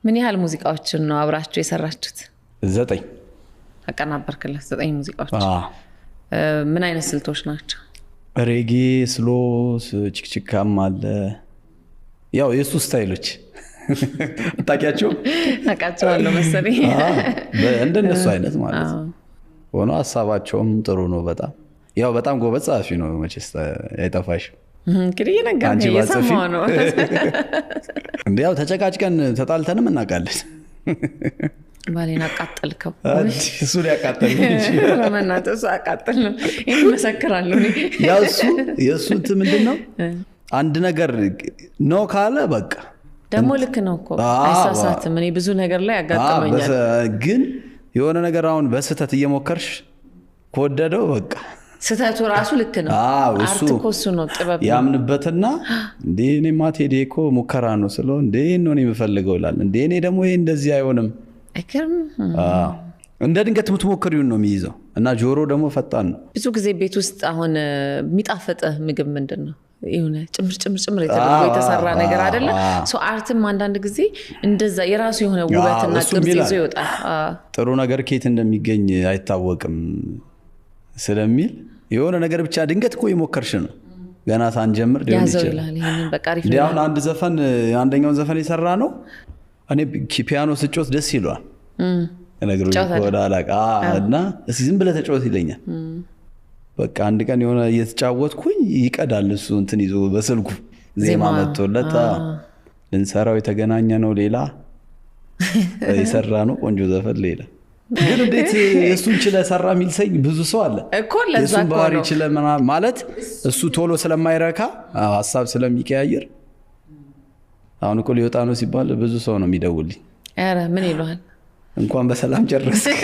ምን ያህል ሙዚቃዎችን ነው አብራችሁ የሰራችሁት? 9 አቀናበርክለት 9 ሙዚቃዎች። ምን አይነት ስልቶች ናቸው? ሬጌ፣ ስሎ፣ ቺክቺካም አለ። ያው የሱ ስታይሎች ታውቂያቸው? አውቃቸዋለሁ መሰለኝ። እንደነሱ አይነት ማለት ሆኖ ሐሳባቸውም ጥሩ ነው በጣም። ያው በጣም ጎበዝ ጻፊ ነው መቼስ አይጠፋሽ። እንግዲህ ነገርኩ የሰማው ነው። እንዴ ያው ተጨቃጭቀን ተጣልተንም እናውቃለን። ባሌን አቃጠልከው። እሱ ሊያቃጠል እንጂ ለማናት እሱ አቃጠል ነው ይመሰክራለሁ። ያው የሱ ምንድነው አንድ ነገር ነው ካለ በቃ ደሞ ልክ ነው እኮ አይሳሳትም። እኔ ብዙ ነገር ላይ ያጋጥመኛል። ግን የሆነ ነገር አሁን በስተት እየሞከርሽ ከወደደው በቃ ስተቱ ራሱ ልክ ነው። አርት እኮ እሱ ነው ጥበብ ያምንበትና እንዴ እኔ ማቴዲ እኮ ሙከራ ነው ስለው እንዴ ነው እኔ የምፈልገው ይላል። እንዴ እኔ ደግሞ ይሄ እንደዚህ አይሆንም አይከርም። እንደ ድንገት የምትሞክሪውን ነው የሚይዘው እና ጆሮ ደግሞ ፈጣን ነው። ብዙ ጊዜ ቤት ውስጥ አሁን የሚጣፍጥ ምግብ ምንድነው? ይሁን ጭምር የተደረገ የተሰራ ነገር አይደለ? ሶ አርትም አንዳንድ ጊዜ እንደዛ የራሱ የሆነ ውበትና ቅርጽ ይዞ ይወጣል። ጥሩ ነገር ከየት እንደሚገኝ አይታወቅም ስለሚል የሆነ ነገር ብቻ ድንገት እኮ ይሞከርሽ ነው ገና ሳንጀምር ሊሆን ይችላል። ይሄንን በቃ አሪፍ ነው። አሁን አንድ ዘፈን አንደኛውን ዘፈን የሰራ ነው እኔ ፒያኖ ስጮት ደስ ይሏል ነገሮች ወደ አላቃ እና እስኪ ዝም ብለህ ተጫወት ይለኛል። በቃ አንድ ቀን የሆነ እየተጫወትኩኝ ይቀዳል እሱ እንትን ይዞ በስልኩ ዜማ መጥቶለት ልንሰራው የተገናኘ ነው ሌላ የሰራ ነው ቆንጆ ዘፈን ሌላ። ግን እንዴት እሱን ችለ ሰራ የሚልሰኝ ብዙ ሰው አለ እኮ ለዛ እሱን ባህሪ ችለ ማለት እሱ ቶሎ ስለማይረካ ሐሳብ ስለሚቀያየር አሁን እኮ ሊወጣ ነው ሲባል ብዙ ሰው ነው የሚደውልኝ። ኧረ ምን ይሏል? እንኳን በሰላም ጨረስክ